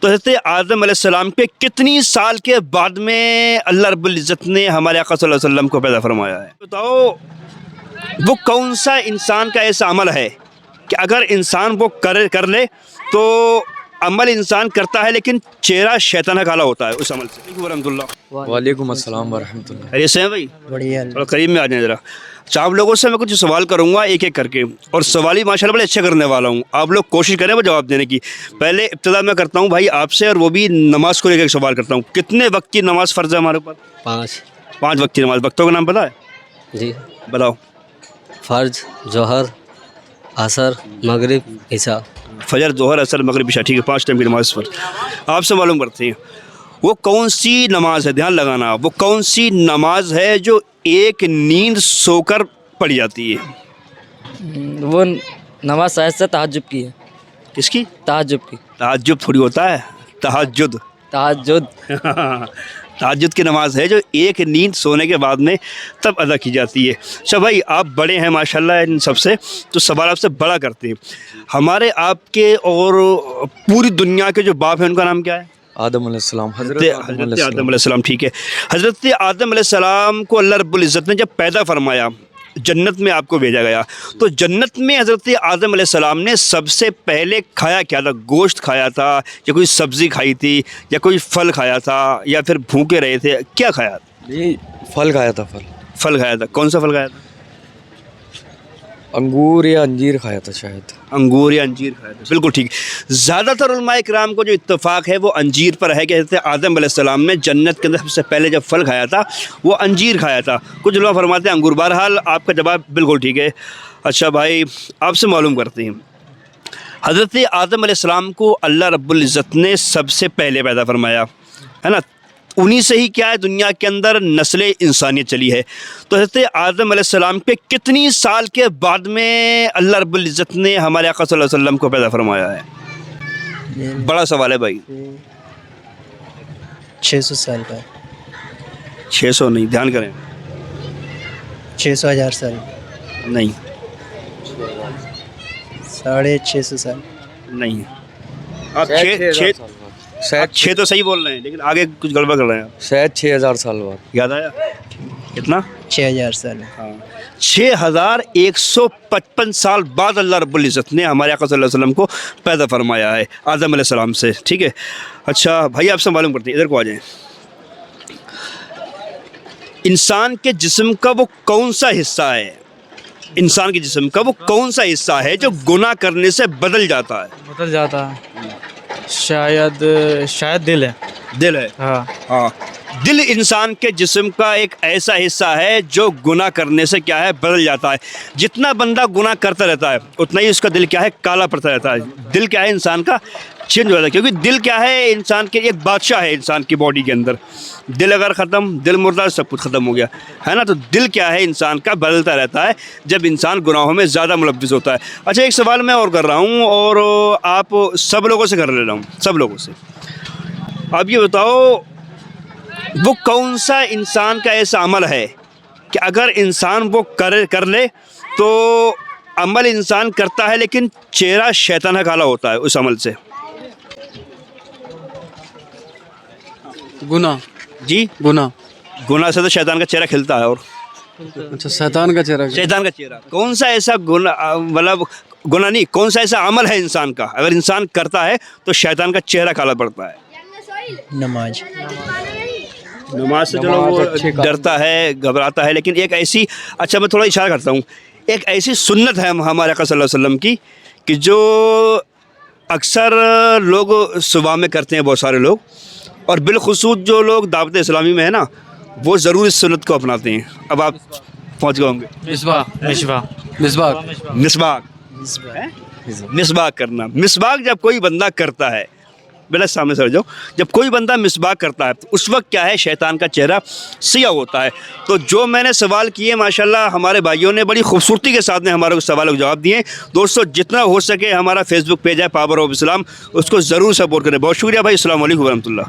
تو حضرت آدم علیہ السلام کے کتنی سال کے بعد میں اللہ رب العزت نے ہمارے آقا صلی اللہ علیہ وسلم کو پیدا فرمایا ہے؟ بتاؤ وہ کون سا انسان کا ایسا عمل ہے کہ اگر انسان وہ کر لے تو عمل انسان کرتا ہے لیکن چہرہ شیطان کا کالا ہوتا ہے اس عمل سے؟ ورحمۃ اللہ۔ وعلیکم السلام ورحمۃ اللہ۔ خیریت سے ہیں بھائی؟ بڑھیا تھوڑا قریب میں آ جائیں ذرا۔ اچھا، آپ لوگوں سے میں کچھ سوال کروں گا ایک ایک کر کے، اور سوال ہی ماشاء اللہ بڑے اچھے کرنے والا ہوں، آپ لوگ کوشش کریں وہ جواب دینے کی۔ پہلے ابتدا میں کرتا ہوں بھائی آپ سے، اور وہ بھی نماز کو لے کے سوال کرتا ہوں۔ کتنے وقت کی نماز فرض ہے ہمارے اوپر؟ 5 وقت کی نماز۔ وقتوں کا نام پتہ ہے؟ جی، بتاؤ۔ فرض، ظہر، عصر، مغرب، عشاء۔ فجر، ظہر، عصر، مغرب، عشاء، ٹھیک ہے، 5 ٹائم کی نماز پر آپ سے معلوم کرتے ہیں وہ کون سی نماز ہے، دھیان لگانا، وہ کون سی نماز ہے جو ایک نیند سو کر پڑھی جاتی ہے؟ وہ نماز شاید سے تہجد کی ہے۔ کس کی؟ تہجد کی۔ تہجد تھوڑی ہوتا ہے، تہجد تہجد تہجد کی نماز ہے جو ایک نیند سونے کے بعد میں تب ادا کی جاتی ہے۔ اچھا بھائی، آپ بڑے ہیں ماشاءاللہ ان سب سے، تو سوال آپ سے بڑا کرتے ہیں۔ ہمارے آپ کے اور پوری دنیا کے جو باپ ہیں ان کا نام کیا ہے؟ آدم علیہ السلام، حضرت آدم علیہ السلام، ٹھیک ہے۔ حضرت آدم علیہ السلام کو اللہ رب العزت نے جب پیدا فرمایا، جنت میں آپ کو بھیجا گیا، تو جنت میں حضرت آدم علیہ السلام نے سب سے پہلے کھایا کیا تھا؟ گوشت کھایا تھا، یا کوئی سبزی کھائی تھی، یا کوئی پھل کھایا تھا، یا پھر بھوکے رہے تھے؟ کیا کھایا تھا؟ جی پھل کھایا تھا۔ پھل کھایا تھا۔ کون سا پھل کھایا تھا؟ انگور یا انجیر کھایا تھا شاید۔ انگور یا انجیر کھایا تھا، بالکل ٹھیک۔ زیادہ تر علماء کرام کو جو اتفاق ہے وہ انجیر پر ہے کہ حضرت آدم علیہ السلام نے جنت کے اندر سب سے پہلے جب پھل کھایا تھا وہ انجیر کھایا تھا، کچھ علماء فرماتے ہیں انگور۔ بہرحال آپ کا جواب بالکل ٹھیک ہے۔ اچھا بھائی، آپ سے معلوم کرتے ہیں، حضرت آدم علیہ السلام کو اللہ رب العزت نے سب سے پہلے پیدا فرمایا ہے نا، انہی سے ہی کیا ہے دنیا کے اندر نسل انسانیت چلی ہے۔ تو حضرت آدم علیہ السلام کے کتنی سال کے بعد میں اللہ رب العزت نے ہمارے آقا صلی اللہ علیہ وسلم کو پیدا فرمایا ہے؟ بڑا سوال ہے بھائی۔ 600 سال کا۔ 600 نہیں، دھیان کریں، 600 ہزار سال۔ نہیں 650 سال۔ نہیں، آپ چھ تو صحیح بول رہے ہیں لیکن آگے کچھ گڑبڑ کر رہے ہیں آپ۔ شاید 6000 سال بعد۔ یاد آیا کتنا؟ 6000 سال۔ ہاں، 6155 سال بعد اللہ رب العزت نے ہمارے آقا صلی اللہ علیہ وسلم کو پیدا فرمایا ہے آدم علیہ السلام سے، ٹھیک ہے۔ اچھا بھائی، آپ سے معلوم کرتے ہیں، ادھر کو آ جائیں۔ انسان کے جسم کا وہ کون سا حصہ ہے، انسان کے جسم کا وہ کون سا حصہ ہے جو گناہ کرنے سے بدل جاتا ہے؟ شاید دل ہے۔ دل ہے؟ ہاں، دل انسان کے جسم کا ایک ایسا حصہ ہے جو گناہ کرنے سے کیا ہے بدل جاتا ہے۔ جتنا بندہ گناہ کرتا رہتا ہے اتنا ہی اس کا دل کیا ہے کالا پڑتا رہتا ہے۔ دل کیا ہے انسان کا چینج ہو جاتا ہے، کیونکہ دل کیا ہے انسان کے ایک بادشاہ ہے انسان کی باڈی کے اندر۔ دل اگر ختم، دل مردہ، سب کچھ ختم ہو گیا ہے نا۔ تو دل کیا ہے انسان کا بدلتا رہتا ہے جب انسان گناہوں میں زیادہ ملوث ہوتا ہے۔ اچھا، ایک سوال میں اور کر رہا ہوں، اور آپ سب لوگوں سے کر لے رہا ہوں، سب لوگوں سے۔ آپ یہ بتاؤ وہ کون سا انسان کا ایسا عمل ہے کہ اگر انسان وہ کر لے تو عمل انسان کرتا ہے لیکن چہرہ شیطان کا کالا ہوتا ہے اس عمل سے؟ گناہ۔ جی، گناہ سے تو شیطان کا چہرہ کھلتا ہے، اور اچھا، شیطان کا چہرہ کون سا ایسا گناہ، مطلب گناہ نہیں، کون سا ایسا عمل ہے انسان کا اگر انسان کرتا ہے تو شیطان کا چہرہ کالا پڑتا ہے؟ نماز۔ نماز سے چلو وہ ڈرتا ہے، گھبراتا ہے، لیکن ایک ایسی، اچھا میں تھوڑا اشارہ کرتا ہوں، ایک ایسی سنت ہے ہمارے آقا صلی اللہ علیہ وسلم کی کہ جو اکثر لوگ صبح میں کرتے ہیں، بہت سارے لوگ، اور بالخصوص جو لوگ دعوت اسلامی میں ہے نا وہ ضرور اس سنت کو اپناتے ہیں۔ اب آپ پہنچ گئے ہوں گے۔ مسواک کرنا، مسواک جب کوئی بندہ کرتا ہے، بلا سامنے سے جاؤ، جب کوئی بندہ مسواک کرتا ہے تو اس وقت کیا ہے شیطان کا چہرہ سیاہ ہوتا ہے۔ تو جو میں نے سوال کیے ماشاءاللہ ہمارے بھائیوں نے بڑی خوبصورتی کے ساتھ نے ہمارے سوالوں کے جواب دیے۔ دوستو جتنا ہو سکے ہمارا فیس بک پیج ہے پاور آف اسلام، اس کو ضرور سپورٹ کریں۔ بہت شکریہ بھائی، السلام علیکم ورحمۃ اللہ۔